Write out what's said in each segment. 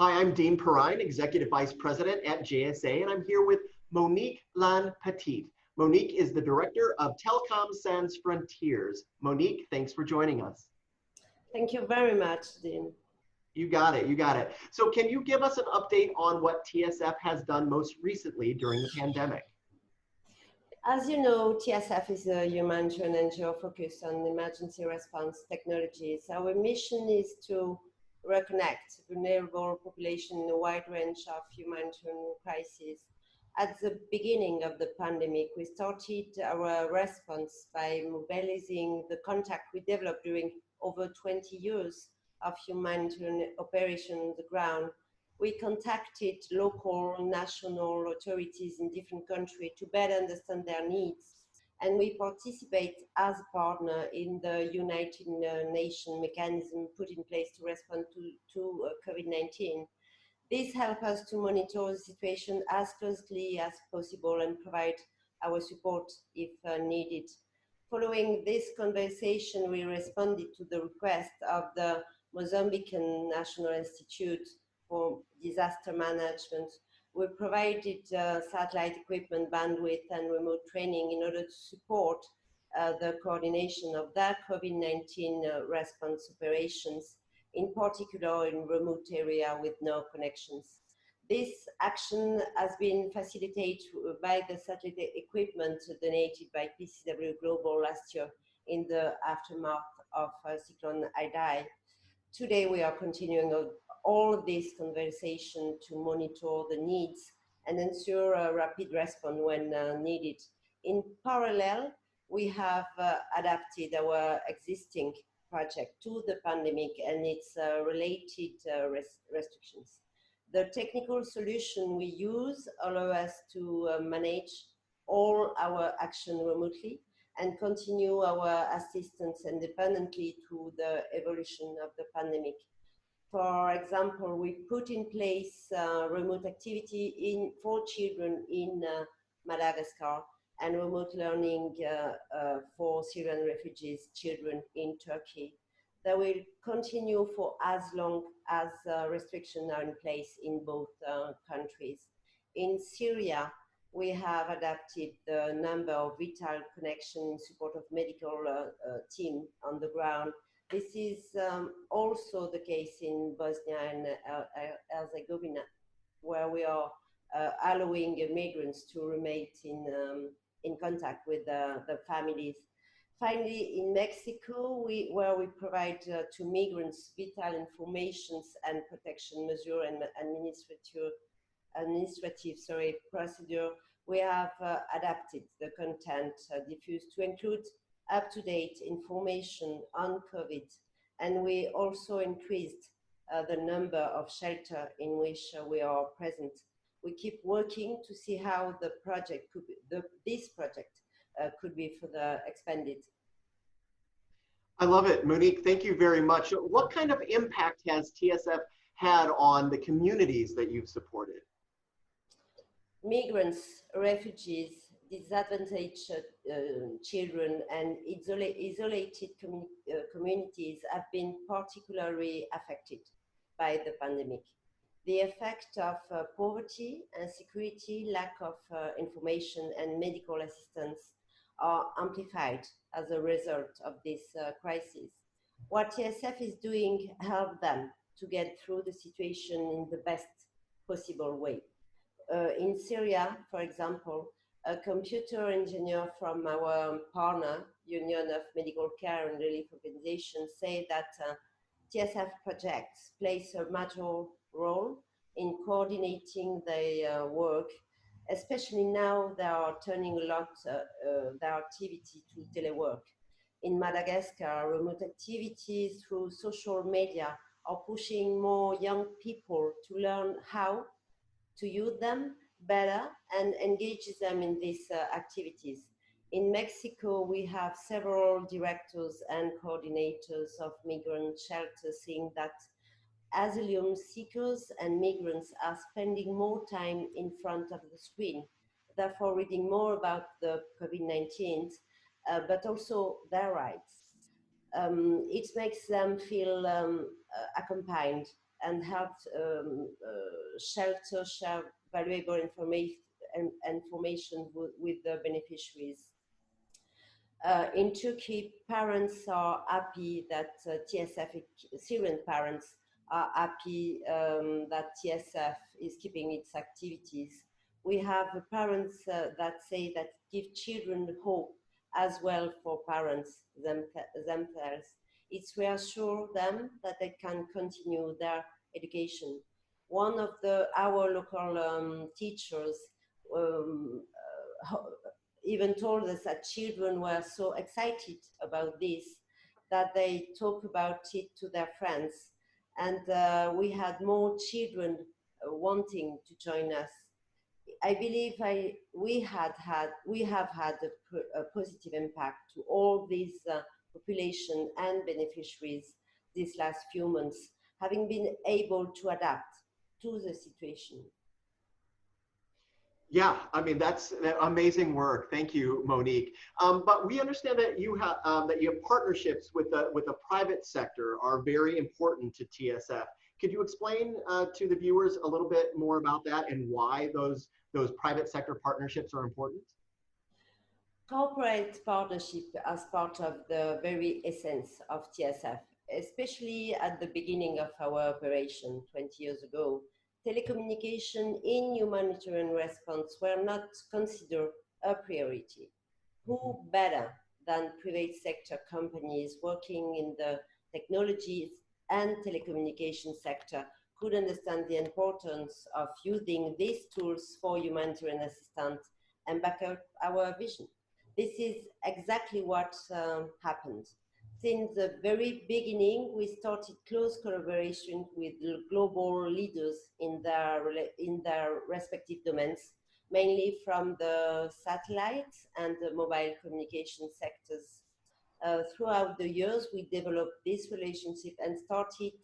Hi, I'm Dean Perrine, Executive Vice President at JSA, and I'm here with Monique Lanne-Petit. Monique is the Director of Telecom Sans Frontières. Monique, thanks for joining us. Thank you very much, Dean. You got it, you got it. So can you give us an update on what TSF has done most recently during the pandemic? As you know, TSF is a humanitarian NGO focused on emergency response technologies. Our mission is to reconnect vulnerable population in a wide range of humanitarian crises. At the beginning of the pandemic, we started our response by mobilizing the contact we developed during over 20 years of humanitarian operation on the ground. We contacted local, national authorities in different countries to better understand their needs, and we participate as a partner in the United Nations mechanism put in place to respond to COVID-19. This helps us to monitor the situation as closely as possible and provide our support if needed. Following this conversation, we responded to the request of the Mozambican National Institute for Disaster Management. We provided satellite equipment, bandwidth, and remote training in order to support the coordination of their COVID-19 response operations, in particular in remote area with no connections. This action has been facilitated by the satellite equipment donated by PCCW Global last year in the aftermath of Cyclone Idai. Today, we are continuing all of this conversation to monitor the needs and ensure a rapid response when needed. In parallel, we have adapted our existing project to the pandemic and its related restrictions. The technical solution we use allow us to manage all our action remotely and continue our assistance independently to the evolution of the pandemic. For example, we put in place remote activity for children in Madagascar and remote learning for Syrian refugees children in Turkey. That will continue for as long as restrictions are in place in both countries. In Syria, we have adapted the number of vital connections in support of medical team on the ground. This is also the case in Bosnia and Herzegovina, where we are allowing migrants to remain in contact with the families. Finally, in Mexico, where we provide to migrants vital information and protection measure and administrative procedure, we have adapted the content diffused to include up-to-date information on COVID, and we also increased the number of shelters in which we are present. We keep working to see how the project could be, this project could be further expanded. I love it, Monique. Thank you very much. What kind of impact has TSF had on the communities that you've supported? Migrants, refugees, disadvantaged children, and isolated communities have been particularly affected by the pandemic. The effect of poverty, insecurity, lack of information, and medical assistance are amplified as a result of this crisis. What TSF is doing helps them to get through the situation in the best possible way. In Syria, for example, a computer engineer from our partner, Union of Medical Care and Relief Organizations, say that TSF projects plays a major role in coordinating their work, especially now they are turning a lot their activity to telework. In Madagascar, remote activities through social media are pushing more young people to learn how to use them better and engage them in these activities. In Mexico, we have several directors and coordinators of migrant shelters saying that asylum seekers and migrants are spending more time in front of the screen, therefore reading more about the COVID-19, but also their rights. It makes them feel accompanied and helped share valuable information with the beneficiaries. In Turkey, parents are happy that TSF, Syrian parents are happy that TSF is keeping its activities. We have parents that say that give children hope as well for parents themselves. It's reassure them that they can continue their education. One of our local teachers even told us that children were so excited about this that they talk about it to their friends. And we had more children wanting to join us. I believe we have had a positive impact to all these population and beneficiaries these last few months, having been able to adapt to the situation. Yeah, I mean that's amazing work. Thank you, Monique. But we understand that you have partnerships with the private sector are very important to TSF. Could you explain to the viewers a little bit more about that and why those private sector partnerships are important? Corporate partnership as part of the very essence of TSF, especially at the beginning of our operation 20 years ago. Telecommunication in humanitarian response were not considered a priority. Who better than private sector companies working in the technologies and telecommunication sector could understand the importance of using these tools for humanitarian assistance and back up our vision? This is exactly what happened. Since the very beginning, we started close collaboration with global leaders in their respective domains, mainly from the satellites and the mobile communication sectors. Throughout the years, we developed this relationship and started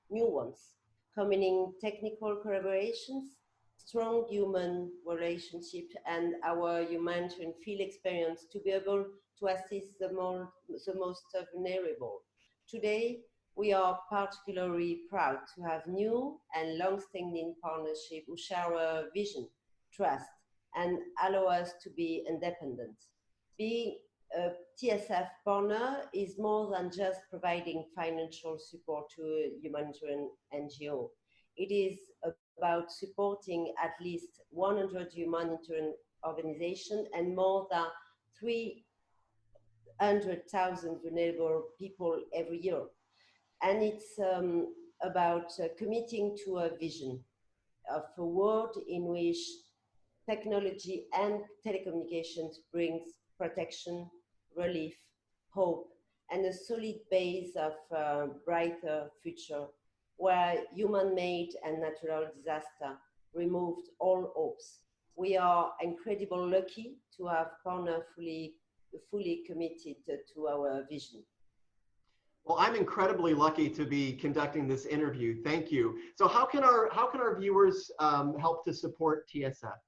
new ones, combining technical collaborations, strong human relationship, and our humanitarian field experience to be able to assist the most vulnerable. Today, we are particularly proud to have new and long-standing partnerships who share our vision, trust, and allow us to be independent. Being a TSF partner is more than just providing financial support to a humanitarian NGO. It is about supporting at least 100 humanitarian organizations and more than 300,000 vulnerable people every year. And it's about committing to a vision of a world in which technology and telecommunications brings protection, relief, hope, and a solid base of a brighter future where human-made and natural disaster removed all hopes. We are incredibly lucky to have partners fully committed to our vision. Well, I'm incredibly lucky to be conducting this interview. Thank you. So how can our viewers help to support TSF?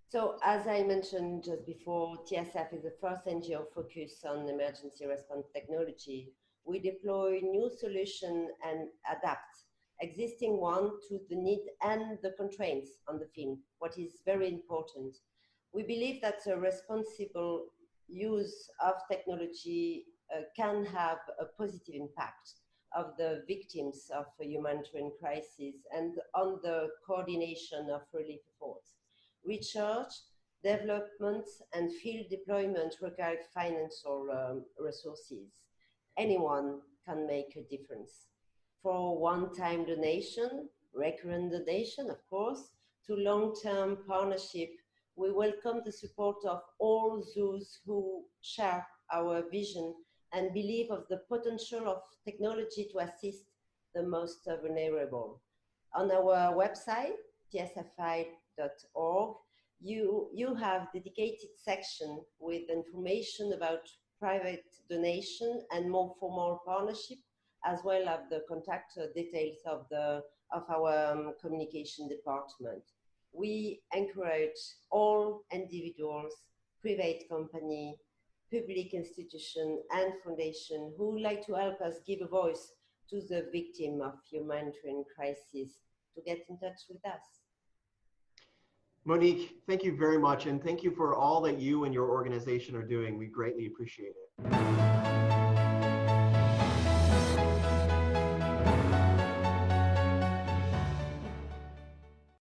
So as I mentioned just before, TSF is the first NGO focused on emergency response technology. We deploy new solutions and adapt existing one to the need and the constraints on the field, what is very important. We believe that a responsible use of technology can have a positive impact of the victims of a humanitarian crisis and on the coordination of relief efforts. Research, development, and field deployment require financial resources. Anyone can make a difference. For one-time donation, recurrent donation, of course, to long-term partnership, we welcome the support of all those who share our vision and believe of the potential of technology to assist the most vulnerable. On our website, tsfi.org, you have dedicated section with information about private donation and more formal partnership, as well as the contact details of our communication department. We encourage all individuals, private company, public institution, and foundation who would like to help us give a voice to the victim of humanitarian crisis to get in touch with us. Monique, thank you very much, and thank you for all that you and your organization are doing. We greatly appreciate it.